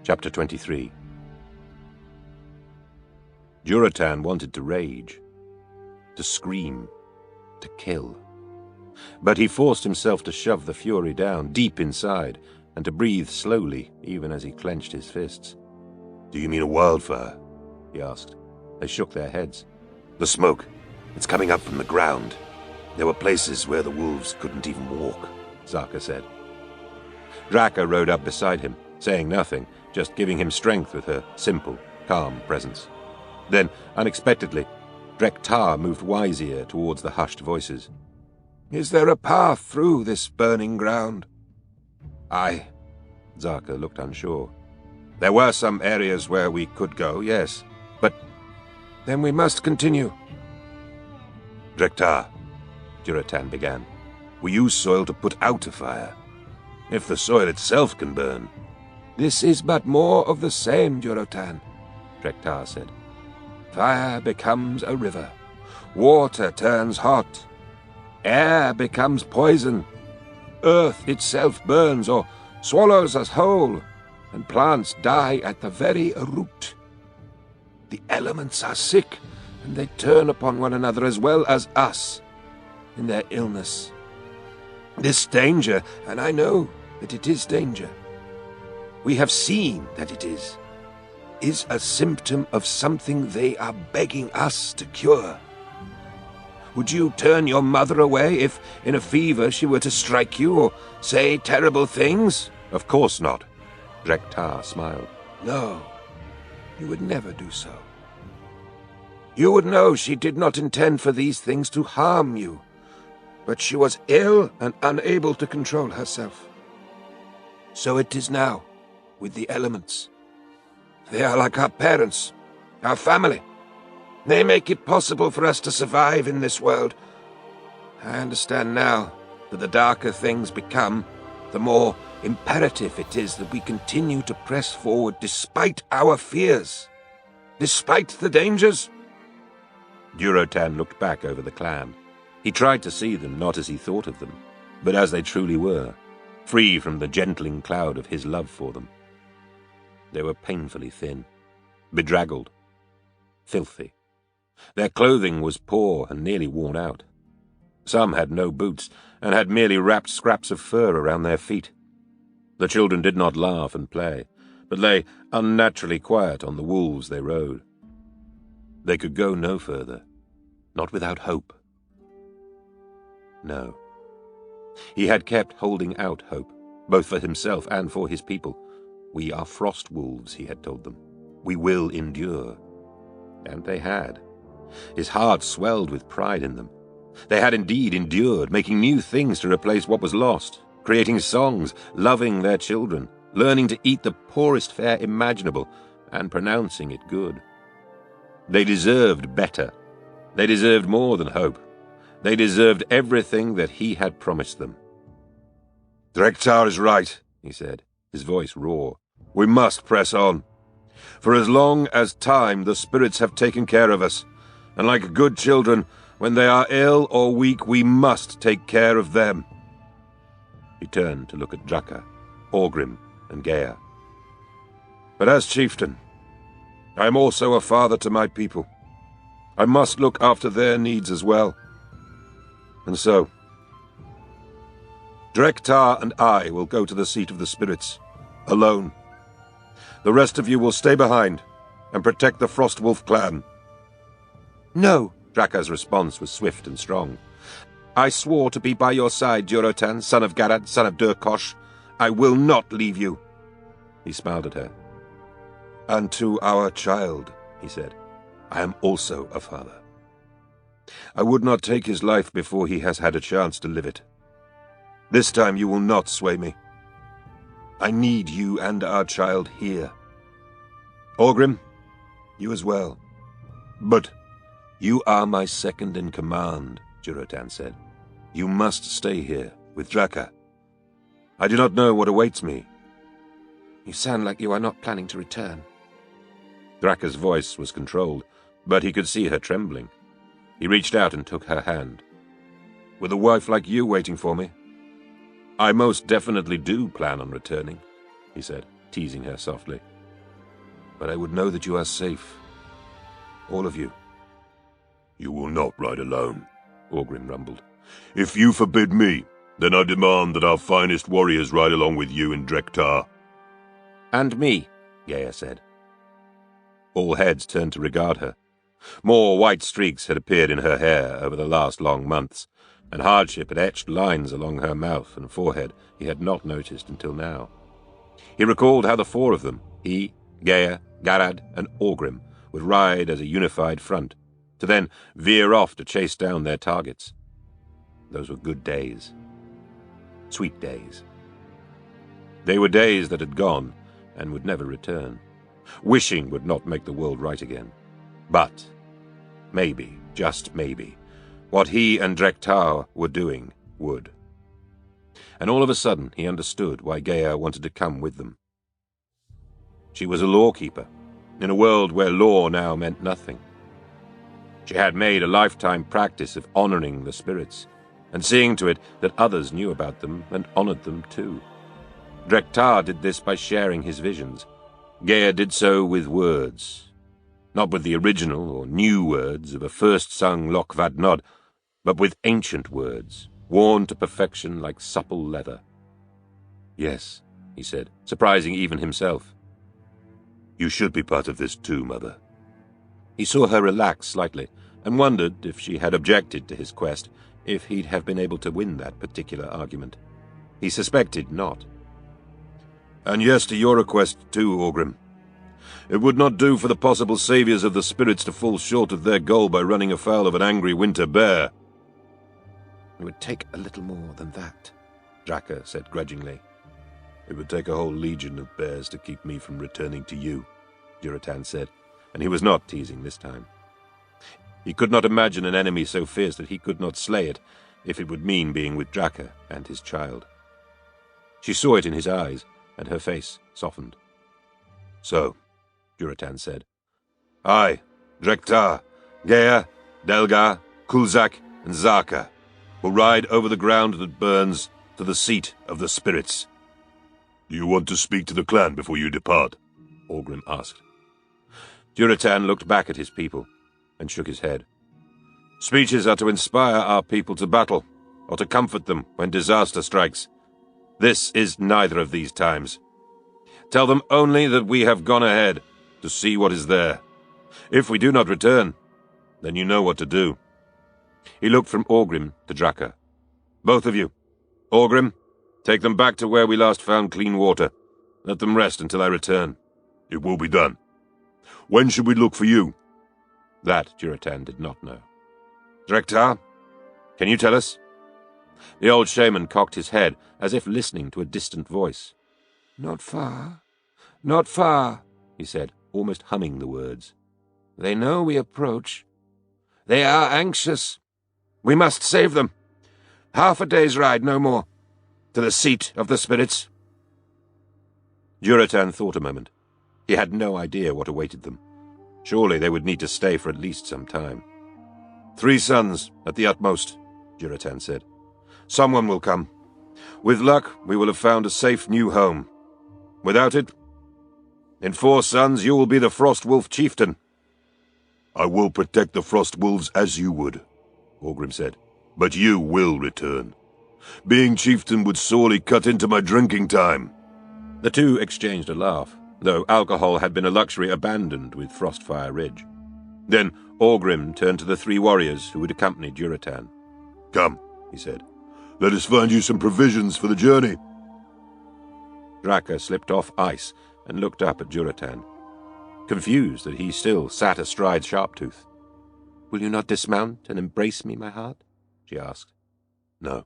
Chapter 23. Durotan wanted to rage, to scream, to kill. But he forced himself to shove the fury down, deep inside, and to breathe slowly, even as he clenched his fists. "Do you mean a wildfire?" he asked. They shook their heads. "The smoke. It's coming up from the ground. There were places where the wolves couldn't even walk," Zaka said. Draka rode up beside him, saying nothing, just giving him strength with her simple, calm presence. Then, unexpectedly, Drek'tar moved Wise Ear towards the hushed voices. "Is there a path through this burning ground?" "Aye." Zaka looked unsure. "There were some areas where we could go, yes, but—" "Then we must continue." "Drek'tar," Durotan began, "we use soil to put out a fire. If the soil itself can burn—" "This is but more of the same, Durotan," Drek'tar said. "Fire becomes a river. Water turns hot. Air becomes poison. Earth itself burns or swallows us whole, and plants die at the very root. The elements are sick, and they turn upon one another as well as us in their illness. This danger, and I know that it is danger, we have seen that it is a symptom of something they are begging us to cure. Would you turn your mother away if, in a fever, she were to strike you or say terrible things?" "Of course not," Drek'tar smiled. "No, you would never do so. You would know she did not intend for these things to harm you, but she was ill and unable to control herself. So it is now with the elements. They are like our parents, our family. They make it possible for us to survive in this world. I understand now that the darker things become, the more imperative it is that we continue to press forward despite our fears, despite the dangers." Durotan looked back over the clan. He tried to see them not as he thought of them, but as they truly were, free from the gentling cloud of his love for them. They were painfully thin, bedraggled, filthy. Their clothing was poor and nearly worn out. Some had no boots and had merely wrapped scraps of fur around their feet. The children did not laugh and play, but lay unnaturally quiet on the wolves they rode. They could go no further, not without hope. No. He had kept holding out hope, both for himself and for his people. "We are frost wolves," he had told them. "We will endure." And they had. His heart swelled with pride in them. They had indeed endured, making new things to replace what was lost, creating songs, loving their children, learning to eat the poorest fare imaginable, and pronouncing it good. They deserved better. They deserved more than hope. They deserved everything that he had promised them. "Drek'tar is right," he said, his voice raw. "We must press on. For as long as time, the spirits have taken care of us, and like good children, when they are ill or weak, we must take care of them." He turned to look at Draka, Orgrim, and Gaia. "But as chieftain, I am also a father to my people. I must look after their needs as well. And so, Drek'tar and I will go to the seat of the spirits, alone. The rest of you will stay behind and protect the Frostwolf Clan." "No," Draka's response was swift and strong. "I swore to be by your side, Durotan, son of Garad, son of Durkosh. I will not leave you." He smiled at her. "And to our child," he said, "I am also a father. I would not take his life before he has had a chance to live it. This time you will not sway me. I need you and our child here. Orgrim, you as well. But you are my second in command," Durotan said. "You must stay here with Draka. I do not know what awaits me." "You sound like you are not planning to return." Draka's voice was controlled, but he could see her trembling. He reached out and took her hand. "With a wife like you waiting for me, I most definitely do plan on returning," he said, teasing her softly. but I would know that you are safe. All of you. You will not ride alone, Orgrim rumbled. If you forbid me, then I demand that our finest warriors ride along with you in Drektar. And me, Gaia said. All heads turned to regard her. More white streaks had appeared in her hair over the last long months, and hardship had etched lines along her mouth and forehead he had not noticed until now. He recalled how the four of them, he, Gaia, Garad, and Orgrim, would ride as a unified front, to then veer off to chase down their targets. Those were good days. Sweet days. They were days that had gone and would never return. Wishing would not make the world right again. But maybe, just maybe, what he and Drektar were doing would. And all of a sudden he understood why Gaia wanted to come with them. She was a lawkeeper, in a world where law now meant nothing. She had made a lifetime practice of honoring the spirits, and seeing to it that others knew about them and honored them too. Drektar did this by sharing his visions. Gaia did so with words. Not with the original or new words of a first-sung Lochvadnod, but with ancient words, worn to perfection like supple leather. Yes, he said, surprising even himself. You should be part of this too, Mother. He saw her relax slightly, and wondered if she had objected to his quest, if he'd have been able to win that particular argument. He suspected not. And yes to your request too, Orgrim. It would not do for the possible saviours of the spirits to fall short of their goal by running afoul of an angry winter bear. It would take a little more than that, Draka said grudgingly. It would take a whole legion of bears to keep me from returning to you, Durotan said, and he was not teasing this time. He could not imagine an enemy so fierce that he could not slay it, if it would mean being with Draka and his child. She saw it in his eyes, and her face softened. So, Durotan said, I, Drektar, Gaia, Delgar, Kulzak, and Zaka will ride over the ground that burns to the seat of the spirits. Do you want to speak to the clan before you depart? Orgrim asked. Durotan looked back at his people and shook his head. Speeches are to inspire our people to battle, or to comfort them when disaster strikes. This is neither of these times. Tell them only that we have gone ahead to see what is there. If we do not return, then you know what to do. He looked from Orgrim to Draka. Both of you. Orgrim, take them back to where we last found clean water. Let them rest until I return. It will be done. When should we look for you? That Durotan did not know. Drektar, can you tell us? The old shaman cocked his head, as if listening to a distant voice. Not far, not far, he said, almost humming the words. They know we approach. They are anxious. We must save them. Half a day's ride, no more. To the seat of the spirits. Durotan thought a moment. He had no idea what awaited them. Surely they would need to stay for at least some time. 3 suns, at the utmost, Durotan said. Someone will come. With luck, we will have found a safe new home. Without it, in 4 suns you will be the Frostwolf chieftain. I will protect the Frostwolves as you would, Orgrim said. But you will return. Being chieftain would sorely cut into my drinking time. The two exchanged a laugh, though alcohol had been a luxury abandoned with Frostfire Ridge. Then Orgrim turned to the 3 warriors who would accompany Durotan. Come, he said. Let us find you some provisions for the journey. Draka slipped off ice and looked up at Durotan, confused that he still sat astride Sharptooth. Will you not dismount and embrace me, my heart? She asked. No,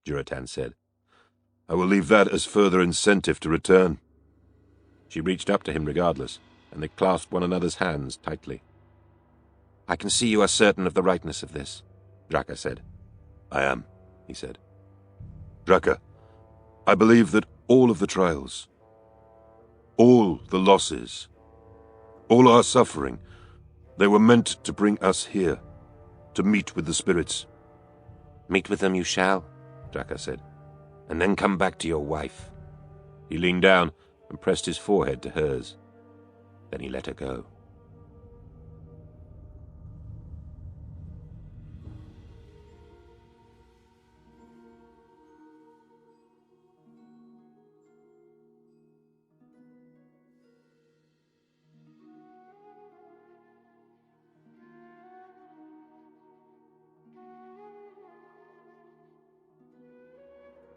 Durotan said. I will leave that as further incentive to return. She reached up to him regardless, and they clasped one another's hands tightly. I can see you are certain of the rightness of this, Draka said. I am, he said. Draka, I believe that all of the trials, all the losses, all our suffering, they were meant to bring us here, to meet with the spirits. Meet with them you shall, Draka said, and then come back to your wife. He leaned down and pressed his forehead to hers. Then he let her go.